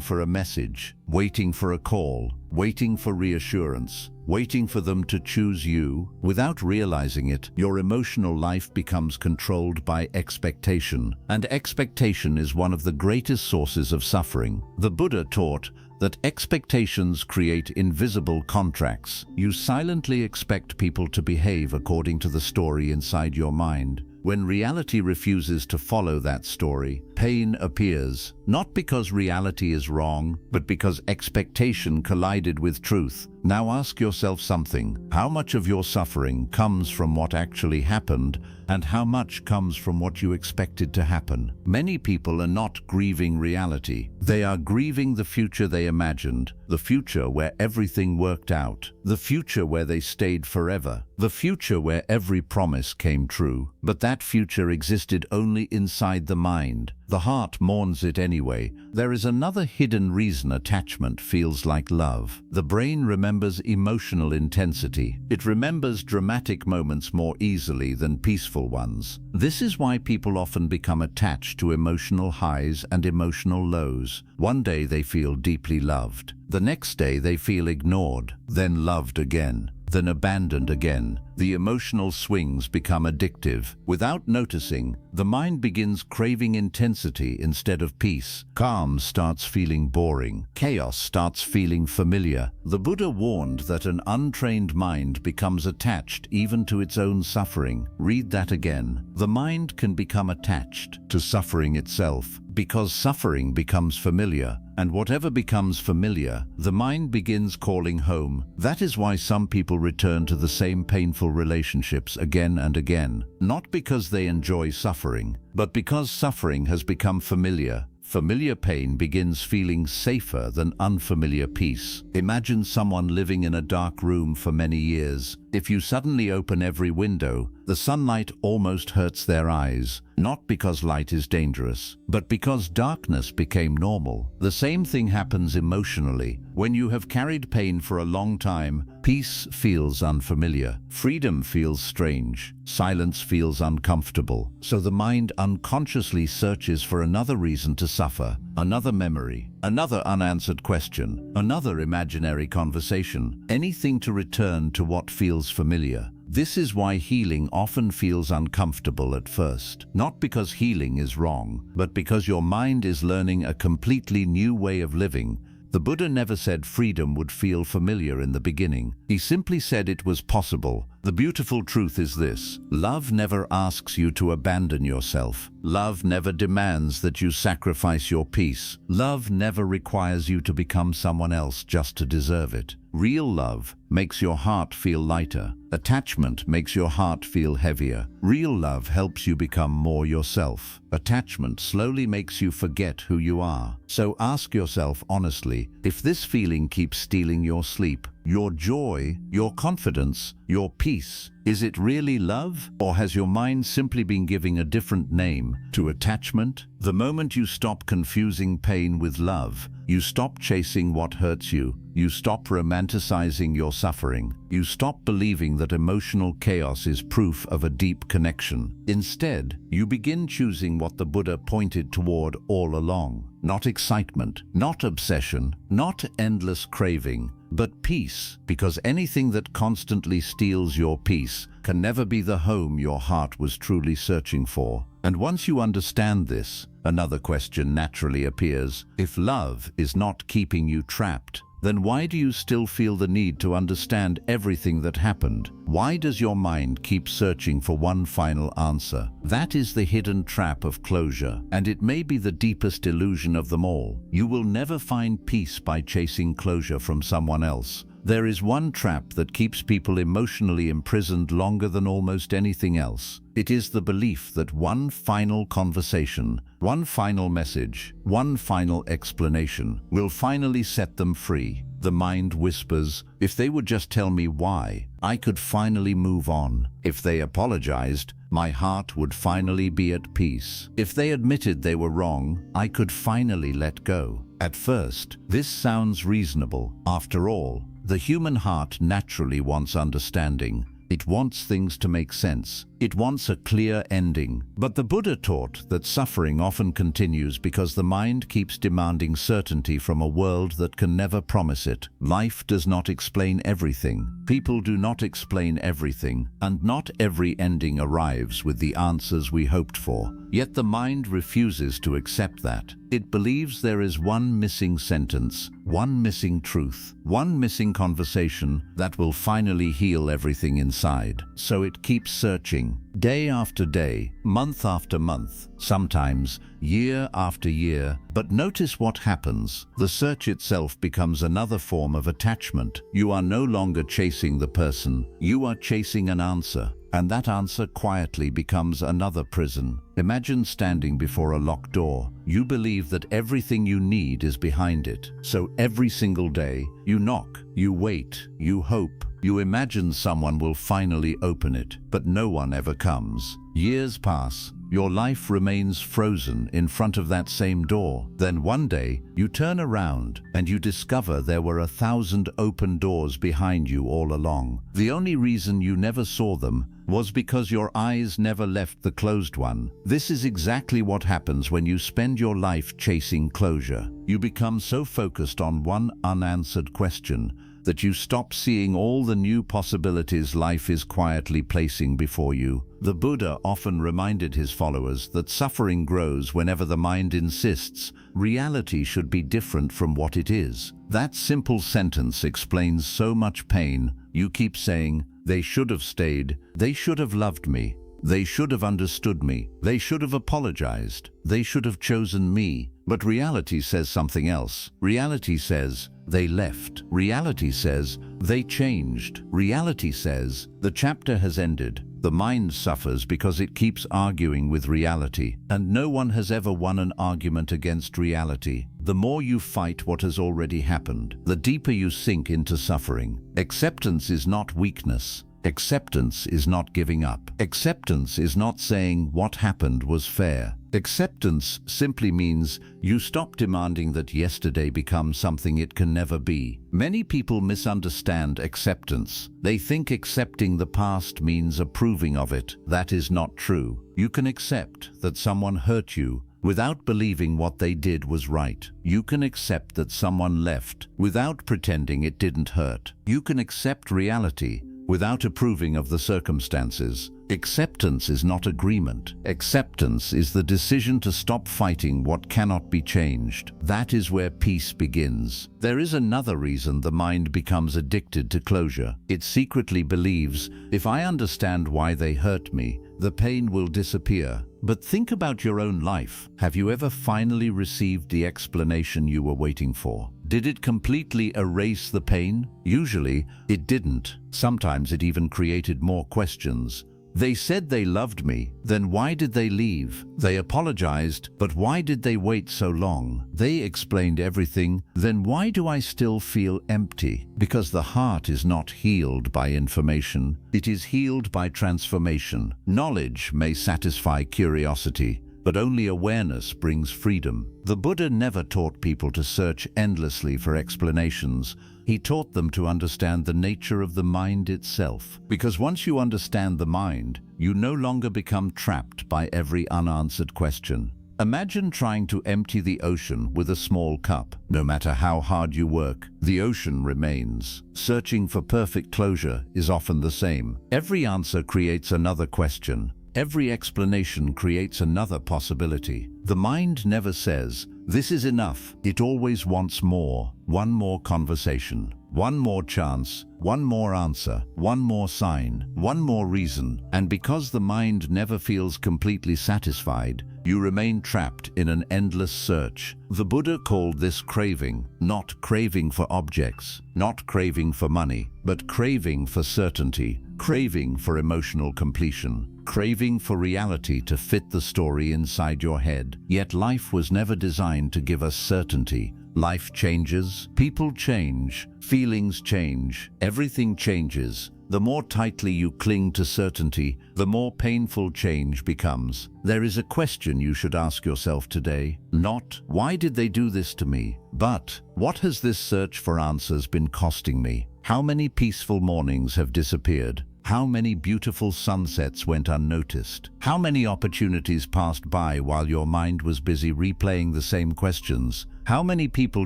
A: for a message, waiting for a call, waiting for reassurance, waiting for them to choose you. Without realizing it, your emotional life becomes controlled by expectation, and expectation is one of the greatest sources of suffering. The Buddha taught that expectations create invisible contracts. You silently expect people to behave according to the story inside your mind. When reality refuses to follow that story, pain appears, not because reality is wrong, but because expectation collided with truth. Now ask yourself something. How much of your suffering comes from what actually happened, and how much comes from what you expected to happen? Many people are not grieving reality. They are grieving the future they imagined, the future where everything worked out, the future where they stayed forever, the future where every promise came true. But that future existed only inside the mind. The heart mourns it anyway. There is another hidden reason attachment feels like love. The brain remembers emotional intensity. It remembers dramatic moments more easily than peaceful ones. This is why people often become attached to emotional highs and emotional lows. One day they feel deeply loved. The next day they feel ignored, then loved again, then abandoned again. The emotional swings become addictive. Without noticing, the mind begins craving intensity instead of peace. Calm starts feeling boring. Chaos starts feeling familiar. The Buddha warned that an untrained mind becomes attached even to its own suffering. Read that again. The mind can become attached to suffering itself because suffering becomes familiar. And whatever becomes familiar, the mind begins calling home. That is why some people return to the same painful relationships again and again, not because they enjoy suffering, but because suffering has become familiar. Familiar pain begins feeling safer than unfamiliar peace. Imagine someone living in a dark room for many years. If you suddenly open every window, the sunlight almost hurts their eyes, not because light is dangerous, but because darkness became normal. The same thing happens emotionally. When you have carried pain for a long time, peace feels unfamiliar, freedom feels strange, silence feels uncomfortable. So the mind unconsciously searches for another reason to suffer, another memory, another unanswered question, another imaginary conversation, anything to return to what feels familiar. This is why healing often feels uncomfortable at first. Not because healing is wrong, but because your mind is learning a completely new way of living. The Buddha never said freedom would feel familiar in the beginning. He simply said it was possible. The beautiful truth is this: love never asks you to abandon yourself. Love never demands that you sacrifice your peace. Love never requires you to become someone else just to deserve it. Real love makes your heart feel lighter. Attachment makes your heart feel heavier. Real love helps you become more yourself. Attachment slowly makes you forget who you are. So ask yourself honestly, if this feeling keeps stealing your sleep, your joy, your confidence, your peace, is it really love? Or has your mind simply been giving a different name to attachment? The moment you stop confusing pain with love, you stop chasing what hurts you. You stop romanticizing your suffering. You stop believing that emotional chaos is proof of a deep connection. Instead, you begin choosing what the Buddha pointed toward all along. Not excitement, not obsession, not endless craving, but peace, because anything that constantly steals your peace can never be the home your heart was truly searching for. And once you understand this, another question naturally appears. If love is not keeping you trapped, then why do you still feel the need to understand everything that happened? Why does your mind keep searching for one final answer? That is the hidden trap of closure, and it may be the deepest illusion of them all. You will never find peace by chasing closure from someone else. There is one trap that keeps people emotionally imprisoned longer than almost anything else. It is the belief that one final conversation, one final message, one final explanation will finally set them free. The mind whispers, if they would just tell me why, I could finally move on. If they apologized, my heart would finally be at peace. If they admitted they were wrong, I could finally let go. At first, this sounds reasonable. After all, the human heart naturally wants understanding. It wants things to make sense. It wants a clear ending. But the Buddha taught that suffering often continues because the mind keeps demanding certainty from a world that can never promise it. Life does not explain everything. People do not explain everything, and not every ending arrives with the answers we hoped for. Yet the mind refuses to accept that. It believes there is one missing sentence, one missing truth, one missing conversation that will finally heal everything inside. So it keeps searching. Day after day, month after month, sometimes year after year. But notice what happens. The search itself becomes another form of attachment. You are no longer chasing the person. You are chasing an answer. And that answer quietly becomes another prison. Imagine standing before a locked door. You believe that everything you need is behind it. So every single day, you knock, you wait, you hope. You imagine someone will finally open it, but no one ever comes. Years pass. Your life remains frozen in front of that same door. Then one day, you turn around and you discover there were 1,000 open doors behind you all along. The only reason you never saw them was because your eyes never left the closed one. This is exactly what happens when you spend your life chasing closure. You become so focused on one unanswered question that you stop seeing all the new possibilities life is quietly placing before you. The Buddha often reminded his followers that suffering grows whenever the mind insists reality should be different from what it is. That simple sentence explains so much pain. You keep saying, they should have stayed, they should have loved me, they should have understood me, they should have apologized, they should have chosen me. But reality says something else. Reality says, they left. Reality says, they changed. Reality says, the chapter has ended. The mind suffers because it keeps arguing with reality, and no one has ever won an argument against reality. The more you fight what has already happened, the deeper you sink into suffering. Acceptance is not weakness. Acceptance is not giving up. Acceptance is not saying what happened was fair. Acceptance simply means you stop demanding that yesterday become something it can never be. Many people misunderstand acceptance. They think accepting the past means approving of it. That is not true. You can accept that someone hurt you without believing what they did was right. You can accept that someone left without pretending it didn't hurt. You can accept reality without approving of the circumstances. Acceptance is not agreement. Acceptance is the decision to stop fighting what cannot be changed. That is where peace begins. There is another reason the mind becomes addicted to closure. It secretly believes, if I understand why they hurt me, the pain will disappear. But think about your own life. Have you ever finally received the explanation you were waiting for? Did it completely erase the pain? Usually, it didn't. Sometimes it even created more questions. They said they loved me, then why did they leave? They apologized, but why did they wait so long? They explained everything, then why do I still feel empty? Because the heart is not healed by information, it is healed by transformation. Knowledge may satisfy curiosity, but only awareness brings freedom. The Buddha never taught people to search endlessly for explanations. He taught them to understand the nature of the mind itself. Because once you understand the mind, you no longer become trapped by every unanswered question. Imagine trying to empty the ocean with a small cup. No matter how hard you work, the ocean remains. Searching for perfect closure is often the same. Every answer creates another question. Every explanation creates another possibility. The mind never says, "This is enough." It always wants more. One more conversation, one more chance, one more answer, one more sign, one more reason. And because the mind never feels completely satisfied, you remain trapped in an endless search. The Buddha called this craving, not craving for objects, not craving for money, but craving for certainty, craving for emotional completion, craving for reality to fit the story inside your head. Yet life was never designed to give us certainty. Life changes, people change, feelings change, everything changes. The more tightly you cling to certainty, the more painful change becomes. There is a question you should ask yourself today. Not, why did they do this to me? But, what has this search for answers been costing me? How many peaceful mornings have disappeared? How many beautiful sunsets went unnoticed? How many opportunities passed by while your mind was busy replaying the same questions? How many people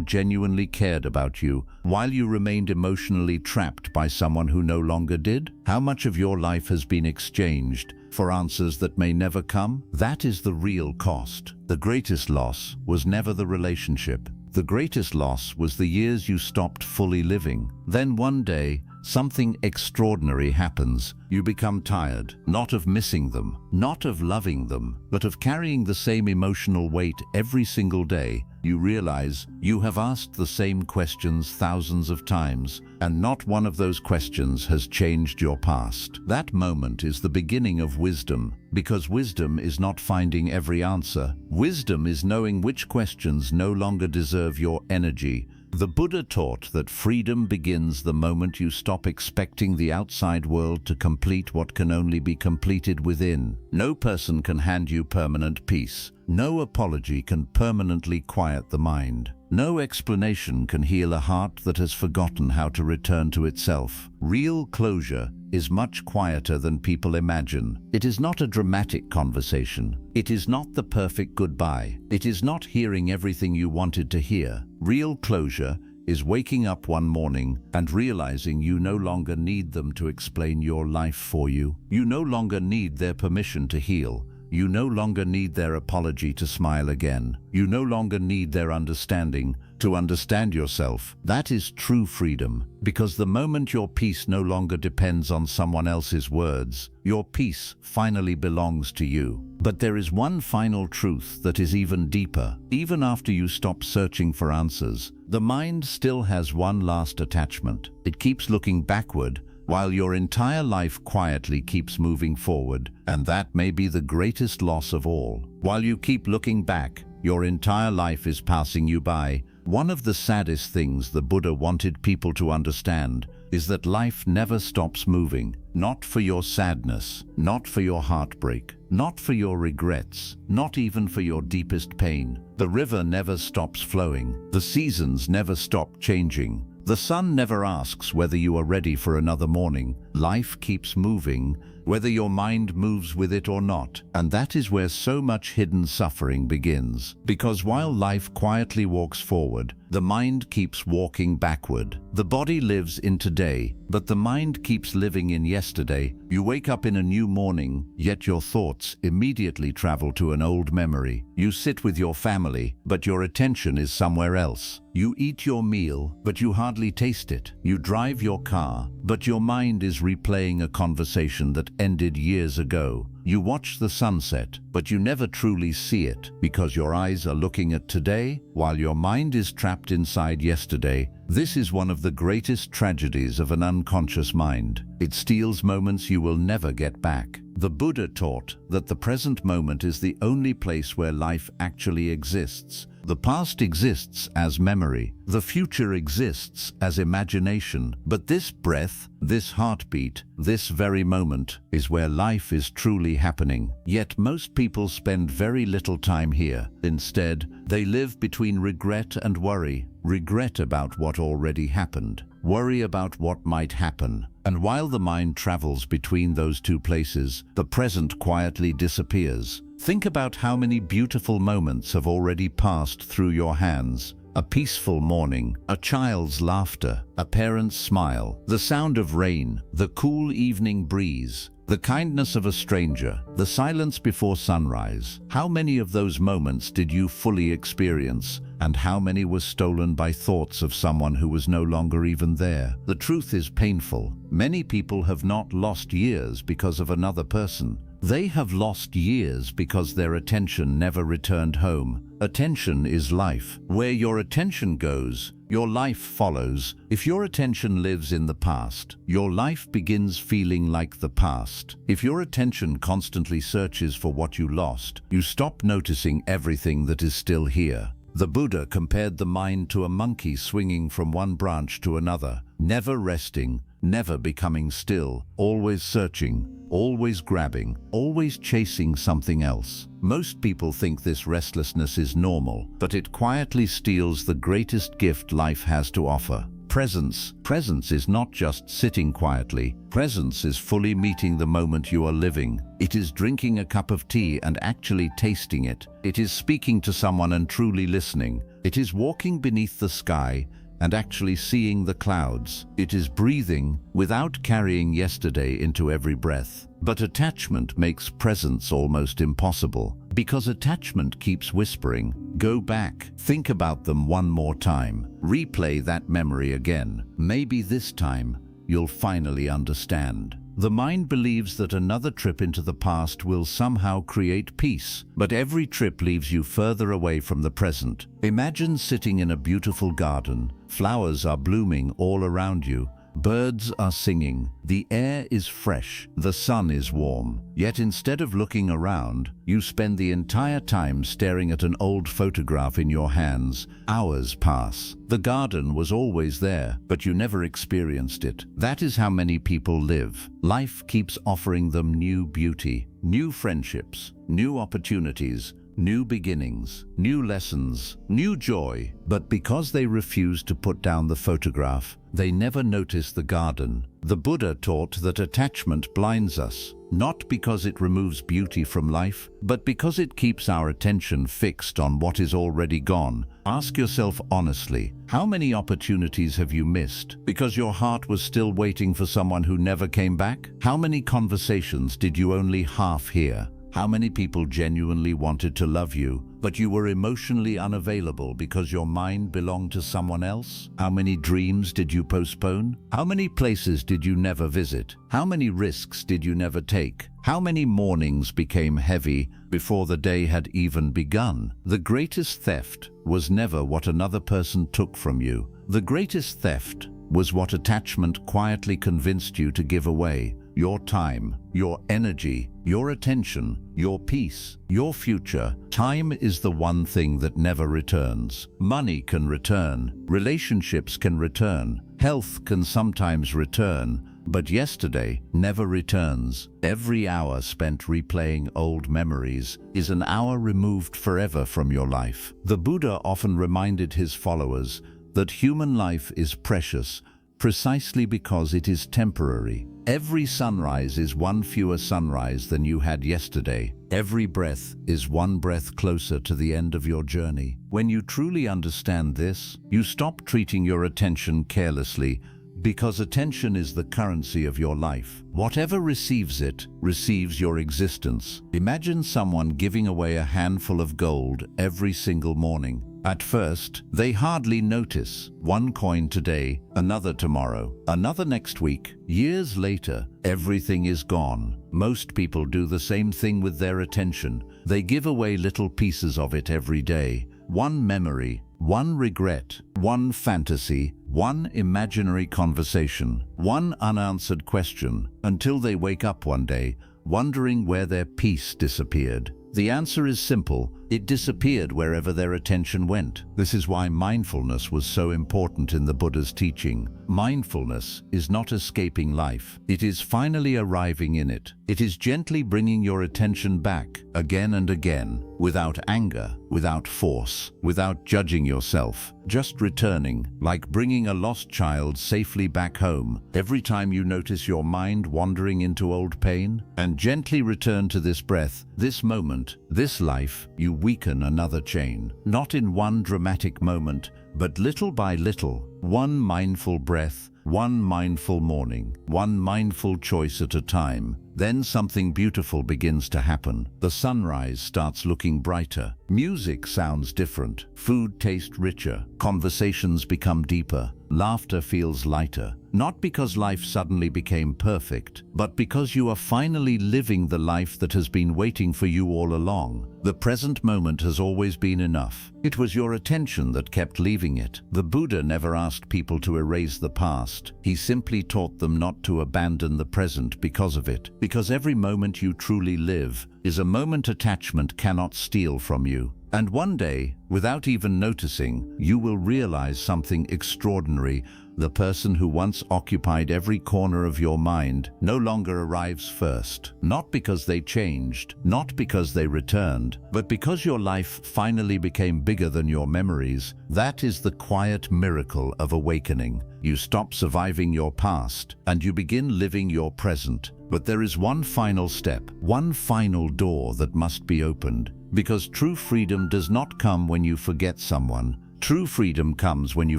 A: genuinely cared about you while you remained emotionally trapped by someone who no longer did? How much of your life has been exchanged for answers that may never come? That is the real cost. The greatest loss was never the relationship. The greatest loss was the years you stopped fully living. Then one day, something extraordinary happens. You become tired, not of missing them, not of loving them, but of carrying the same emotional weight every single day. You realize you have asked the same questions thousands of times, and not one of those questions has changed your past. That moment is the beginning of wisdom, because wisdom is not finding every answer. Wisdom is knowing which questions no longer deserve your energy. The Buddha taught that freedom begins the moment you stop expecting the outside world to complete what can only be completed within. No person can hand you permanent peace. No apology can permanently quiet the mind. No explanation can heal a heart that has forgotten how to return to itself. Real closure is much quieter than people imagine. It is not a dramatic conversation. It is not the perfect goodbye. It is not hearing everything you wanted to hear. Real closure is waking up one morning and realizing you no longer need them to explain your life for you. You no longer need their permission to heal. You no longer need their apology to smile again. You no longer need their understanding to understand yourself. That is true freedom, because the moment your peace no longer depends on someone else's words, your peace finally belongs to you. But there is one final truth that is even deeper. Even after you stop searching for answers, the mind still has one last attachment. It keeps looking backward, while your entire life quietly keeps moving forward, and that may be the greatest loss of all. While you keep looking back, your entire life is passing you by. One of the saddest things the Buddha wanted people to understand is that life never stops moving. not for your sadness, not for your heartbreak, not for your regrets, not even for your deepest pain. The river never stops flowing. The seasons never stop changing. The sun never asks whether you are ready for another morning. Life keeps moving, whether your mind moves with it or not. And that is where so much hidden suffering begins. Because while life quietly walks forward, the mind keeps walking backward. The body lives in today, but the mind keeps living in yesterday. You wake up in a new morning, yet your thoughts immediately travel to an old memory. You sit with your family, but your attention is somewhere else. You eat your meal, but you hardly taste it. You drive your car, but your mind is replaying a conversation that ended years ago. You watch the sunset, but you never truly see it because your eyes are looking at today while your mind is trapped inside yesterday. This is one of the greatest tragedies of an unconscious mind. It steals moments you will never get back. The Buddha taught that the present moment is the only place where life actually exists. The past exists as memory. The future exists as imagination. But this breath, this heartbeat, this very moment is where life is truly happening. Yet most people spend very little time here. Instead, they live between regret and worry. Regret about what already happened. Worry about what might happen. And while the mind travels between those two places, the present quietly disappears. Think about how many beautiful moments have already passed through your hands. A peaceful morning, a child's laughter, a parent's smile, the sound of rain, the cool evening breeze, the kindness of a stranger, the silence before sunrise. How many of those moments did you fully experience, and how many were stolen by thoughts of someone who was no longer even there? The truth is painful. Many people have not lost years because of another person. They have lost years because their attention never returned home. Attention is life. Where your attention goes, your life follows. If your attention lives in the past, your life begins feeling like the past. If your attention constantly searches for what you lost, you stop noticing everything that is still here. The Buddha compared the mind to a monkey swinging from one branch to another, never resting, never becoming still, always searching, always grabbing, always chasing something else. Most people think this restlessness is normal, but it quietly steals the greatest gift life has to offer. Presence. Presence is not just sitting quietly. Presence is fully meeting the moment you are living. It is drinking a cup of tea and actually tasting it. It is speaking to someone and truly listening. It is walking beneath the sky and actually seeing the clouds. It is breathing without carrying yesterday into every breath. But attachment makes presence almost impossible, because attachment keeps whispering, "Go back, think about them one more time, replay that memory again. Maybe this time you'll finally understand." The mind believes that another trip into the past will somehow create peace, but every trip leaves you further away from the present. Imagine sitting in a beautiful garden. Flowers are blooming all around you. Birds are singing. The air is fresh. The sun is warm. Yet instead of looking around, you spend the entire time staring at an old photograph in your hands. Hours pass. The garden was always there, but you never experienced it. That is how many people live. Life keeps offering them new beauty, new friendships, new opportunities, new beginnings, new lessons, new joy. But because they refuse to put down the photograph, they never notice the garden. The Buddha taught that attachment blinds us, not because it removes beauty from life, but because it keeps our attention fixed on what is already gone. Ask yourself honestly, how many opportunities have you missed because your heart was still waiting for someone who never came back? How many conversations did you only half hear? How many people genuinely wanted to love you, but you were emotionally unavailable because your mind belonged to someone else? How many dreams did you postpone? How many places did you never visit? How many risks did you never take? How many mornings became heavy before the day had even begun? The greatest theft was never what another person took from you. The greatest theft was what attachment quietly convinced you to give away. Your time, your energy, your attention, your peace, your future. Time is the one thing that never returns. Money can return, relationships can return, health can sometimes return, But yesterday never returns. Every hour spent replaying old memories is an hour removed forever from your life. The Buddha often reminded his followers that human life is precious precisely because it is temporary. Every sunrise is one fewer sunrise than you had yesterday. Every breath is one breath closer to the end of your journey. When you truly understand this, you stop treating your attention carelessly, because attention is the currency of your life. Whatever receives it, receives your existence. Imagine someone giving away a handful of gold every single morning. At first, they hardly notice. One coin today, another tomorrow, another next week. Years later, everything is gone. Most people do the same thing with their attention. They give away little pieces of it every day. One memory, one regret, one fantasy, one imaginary conversation, one unanswered question, until they wake up one day, wondering where their peace disappeared. The answer is simple. It disappeared wherever their attention went. This is why mindfulness was so important in the Buddha's teaching. Mindfulness is not escaping life. It is finally arriving in it. It is gently bringing your attention back again and again, without anger, without force, without judging yourself, just returning, like bringing a lost child safely back home. Every time you notice your mind wandering into old pain, and gently return to this breath, this moment, this life, you weaken another chain. Not in one dramatic moment, but little by little. One mindful breath, one mindful morning, one mindful choice at a time. Then something beautiful begins to happen. The sunrise starts looking brighter. Music sounds different. Food tastes richer. Conversations become deeper. Laughter feels lighter. Not because life suddenly became perfect, but because you are finally living the life that has been waiting for you all along. The present moment has always been enough. It was your attention that kept leaving it. The Buddha never asked people to erase the past. He simply taught them not to abandon the present because of it. Because every moment you truly live is a moment attachment cannot steal from you. And one day, without even noticing, you will realize something extraordinary. The person who once occupied every corner of your mind no longer arrives first. Not because they changed, not because they returned, but because your life finally became bigger than your memories. That is the quiet miracle of awakening. You stop surviving your past, and you begin living your present. But there is one final step, one final door that must be opened. Because true freedom does not come when you forget someone. True freedom comes when you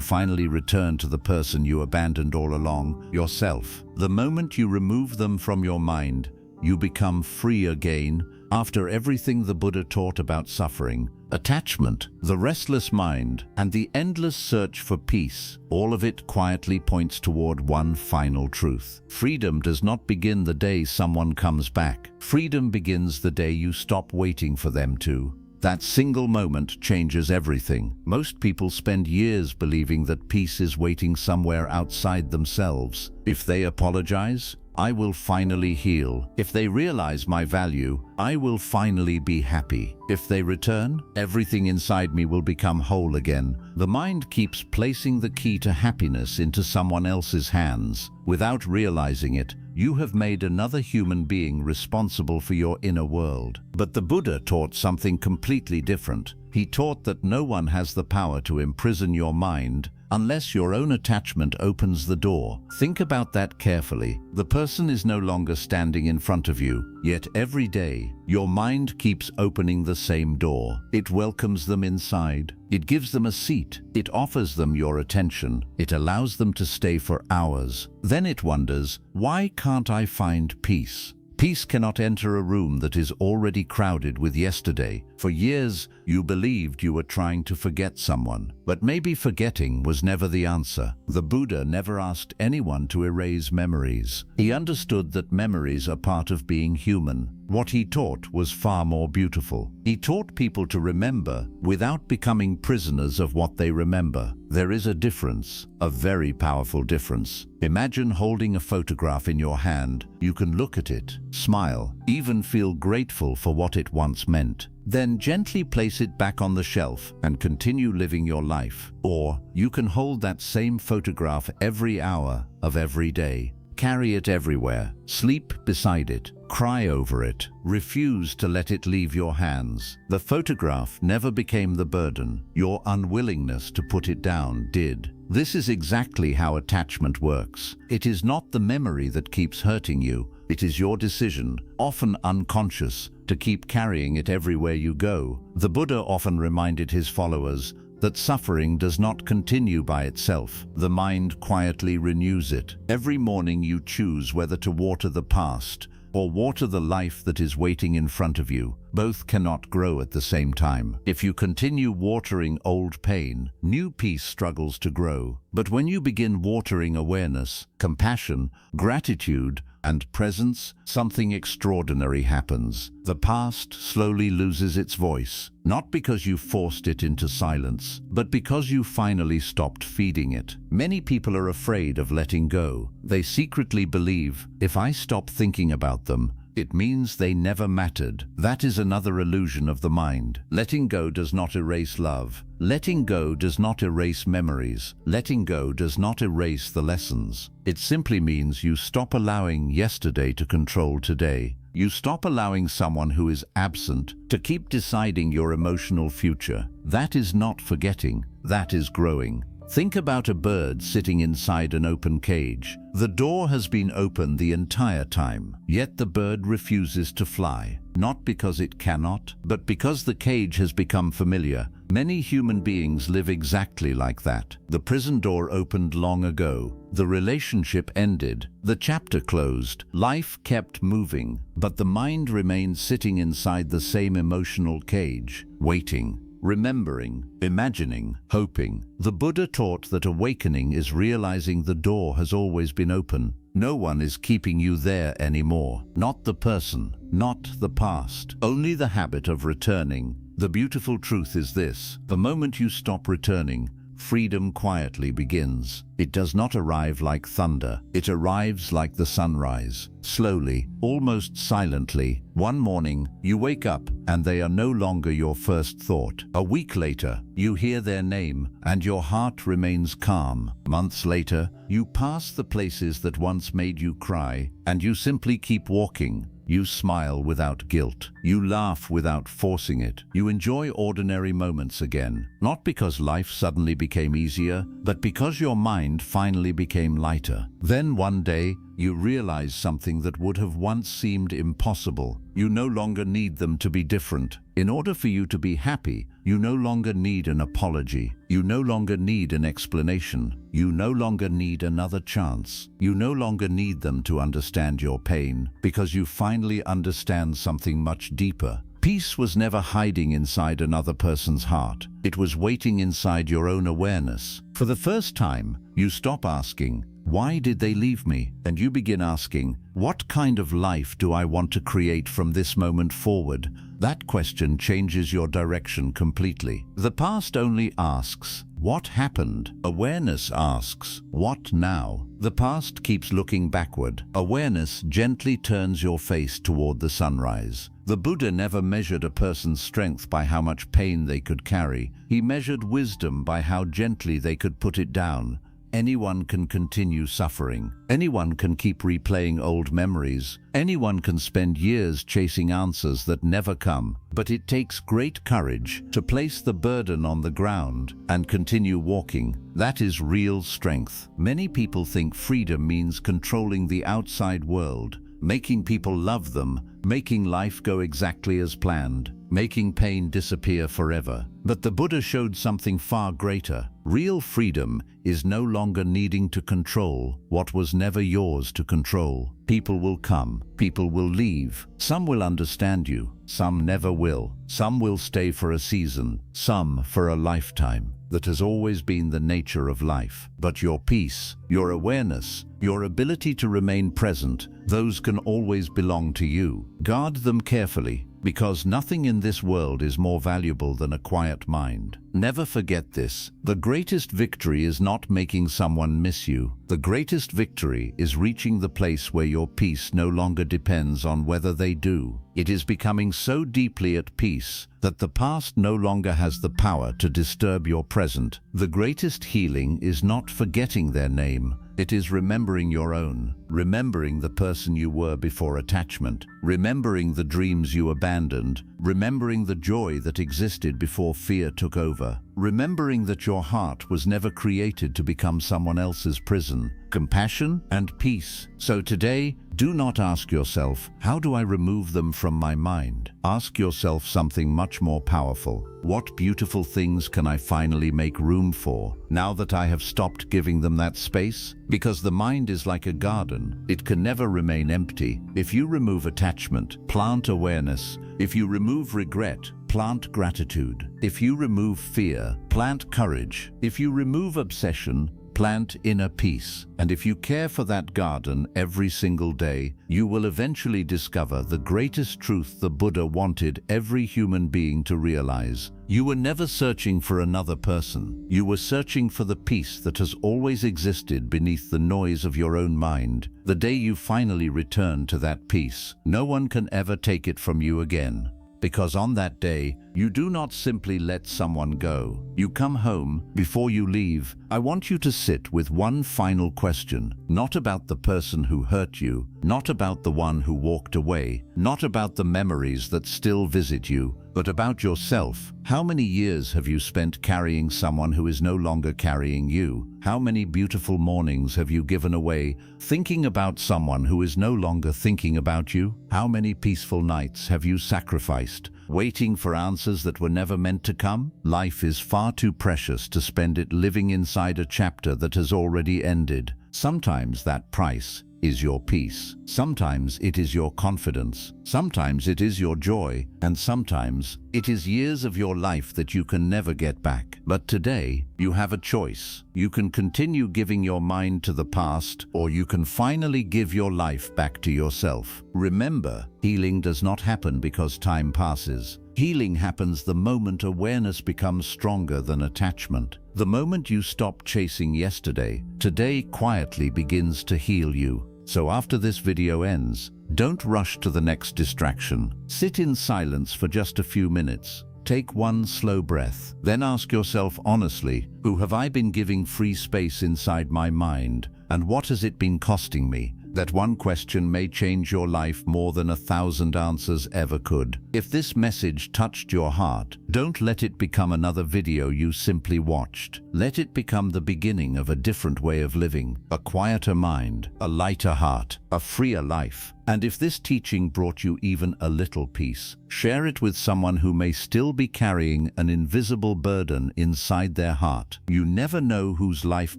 A: finally return to the person you abandoned all along, yourself. The moment you remove them from your mind, you become free again. After everything the Buddha taught about suffering, attachment, the restless mind, and the endless search for peace, all of it quietly points toward one final truth. Freedom does not begin the day someone comes back. Freedom begins the day you stop waiting for them to. That single moment changes everything. Most people spend years believing that peace is waiting somewhere outside themselves. If they apologize, I will finally heal. If they realize my value, I will finally be happy. If they return, everything inside me will become whole again. The mind keeps placing the key to happiness into someone else's hands. Without realizing it, you have made another human being responsible for your inner world. But the Buddha taught something completely different. He taught that no one has the power to imprison your mind unless your own attachment opens the door. Think about that carefully. The person is no longer standing in front of you, yet every day, your mind keeps opening the same door. It welcomes them inside. It gives them a seat. It offers them your attention. It allows them to stay for hours. Then it wonders, why can't I find peace? Peace cannot enter a room that is already crowded with yesterday. For years, you believed you were trying to forget someone. But maybe forgetting was never the answer. The Buddha never asked anyone to erase memories. He understood that memories are part of being human. What he taught was far more beautiful. He taught people to remember without becoming prisoners of what they remember. There is a difference, a very powerful difference. Imagine holding a photograph in your hand. You can look at it, smile, even feel grateful for what it once meant. Then gently place it back on the shelf and continue living your life. Or you can hold that same photograph every hour of every day. Carry it everywhere. Sleep beside it. Cry over it. Refuse to let it leave your hands. The photograph never became the burden. Your unwillingness to put it down did. This is exactly how attachment works. It is not the memory that keeps hurting you. It is your decision, often unconscious, to keep carrying it everywhere you go. The Buddha often reminded his followers that suffering does not continue by itself. The mind quietly renews it. Every morning you choose whether to water the past or water the life that is waiting in front of you. Both cannot grow at the same time. If you continue watering old pain, new peace struggles to grow. But when you begin watering awareness, compassion, gratitude, and presence, something extraordinary happens. The past slowly loses its voice, not because you forced it into silence, but because you finally stopped feeding it. Many people are afraid of letting go. They secretly believe, if I stop thinking about them, it means they never mattered. That is another illusion of the mind. Letting go does not erase love. Letting go does not erase memories. Letting go does not erase the lessons. It simply means you stop allowing yesterday to control today. You stop allowing someone who is absent to keep deciding your emotional future. That is not forgetting. That is growing. Think about a bird sitting inside an open cage. The door has been open the entire time, yet the bird refuses to fly. Not because it cannot, but because the cage has become familiar. Many human beings live exactly like that. The prison door opened long ago. The relationship ended. The chapter closed. Life kept moving, but the mind remained sitting inside the same emotional cage, waiting, remembering, imagining, hoping. The Buddha taught that awakening is realizing the door has always been open. No one is keeping you there anymore. Not the person, not the past, only the habit of returning. The beautiful truth is this: the moment you stop returning, freedom quietly begins. It does not arrive like thunder. It arrives like the sunrise, slowly, almost silently. One morning, you wake up and they are no longer your first thought. A week later, you hear their name and your heart remains calm. Months later, you pass the places that once made you cry and you simply keep walking. You smile without guilt. You laugh without forcing it. You enjoy ordinary moments again, not because life suddenly became easier, but because your mind finally became lighter. Then one day, you realize something that would have once seemed impossible. You no longer need them to be different. In order for you to be happy, you no longer need an apology. You no longer need an explanation. You no longer need another chance. You no longer need them to understand your pain, because you finally understand something much deeper. Peace was never hiding inside another person's heart. It was waiting inside your own awareness. For the first time, you stop asking, "Why did they leave me?" And you begin asking, "What kind of life do I want to create from this moment forward?" That question changes your direction completely. The past only asks, "What happened?" Awareness asks, "What now?" The past keeps looking backward. Awareness gently turns your face toward the sunrise. The Buddha never measured a person's strength by how much pain they could carry. He measured wisdom by how gently they could put it down. Anyone can continue suffering. Anyone can keep replaying old memories. Anyone can spend years chasing answers that never come. But it takes great courage to place the burden on the ground and continue walking. That is real strength. Many people think freedom means controlling the outside world, making people love them, making life go exactly as planned, making pain disappear forever. But the Buddha showed something far greater. Real freedom is no longer needing to control what was never yours to control. People will come, people will leave. Some will understand you, some never will. Some will stay for a season, some for a lifetime. That has always been the nature of life. But your peace, your awareness, your ability to remain present, those can always belong to you. Guard them carefully, because nothing in this world is more valuable than a quiet mind. Never forget this. The greatest victory is not making someone miss you. The greatest victory is reaching the place where your peace no longer depends on whether they do. It is becoming so deeply at peace that the past no longer has the power to disturb your present. The greatest healing is not forgetting their name. It is remembering your own. remembering the person you were before attachment, remembering the dreams you abandoned, remembering the joy that existed before fear took over, remembering that your heart was never created to become someone else's prison, compassion and peace. So today, do not ask yourself, how do I remove them from my mind? Ask yourself something much more powerful. What beautiful things can I finally make room for, now that I have stopped giving them that space? Because the mind is like a garden. It can never remain empty. If you remove attachment, plant awareness. If you remove regret, plant gratitude. If you remove fear, plant courage. If you remove obsession, plant inner peace. And if you care for that garden every single day, you will eventually discover the greatest truth the Buddha wanted every human being to realize. You were never searching for another person. You were searching for the peace that has always existed beneath the noise of your own mind. The day you finally return to that peace, no one can ever take it from you again. Because on that day, you do not simply let someone go. You come home. Before you leave, I want you to sit with one final question, not about the person who hurt you, not about the one who walked away, not about the memories that still visit you, but about yourself. How many years have you spent carrying someone who is no longer carrying you? How many beautiful mornings have you given away thinking about someone who is no longer thinking about you? How many peaceful nights have you sacrificed, waiting for answers that were never meant to come? Life is far too precious to spend it living inside a chapter that has already ended. Sometimes that price is your peace. Sometimes it is your confidence. Sometimes it is your joy. And sometimes it is years of your life that you can never get back. But today, you have a choice. You can continue giving your mind to the past, or you can finally give your life back to yourself. Remember, healing does not happen because time passes. Healing happens the moment awareness becomes stronger than attachment. The moment you stop chasing yesterday, today quietly begins to heal you. So after this video ends, don't rush to the next distraction. Sit in silence for just a few minutes. Take one slow breath. Then ask yourself honestly, who have I been giving free space inside my mind? And what has it been costing me? That one question may change your life more than 1,000 answers ever could. If this message touched your heart, don't let it become another video you simply watched. Let it become the beginning of a different way of living, a quieter mind, a lighter heart, a freer life. And if this teaching brought you even a little peace, share it with someone who may still be carrying an invisible burden inside their heart. You never know whose life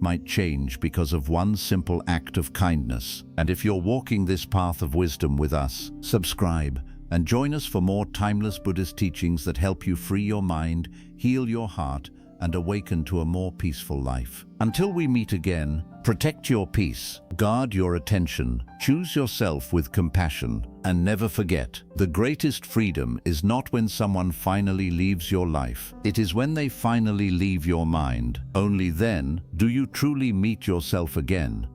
A: might change because of one simple act of kindness. And if you're walking this path of wisdom with us, subscribe and join us for more timeless Buddhist teachings that help you free your mind, heal your heart, and awaken to a more peaceful life. Until we meet again, protect your peace, guard your attention, choose yourself with compassion, and never forget, the greatest freedom is not when someone finally leaves your life. It is when they finally leave your mind. Only then do you truly meet yourself again.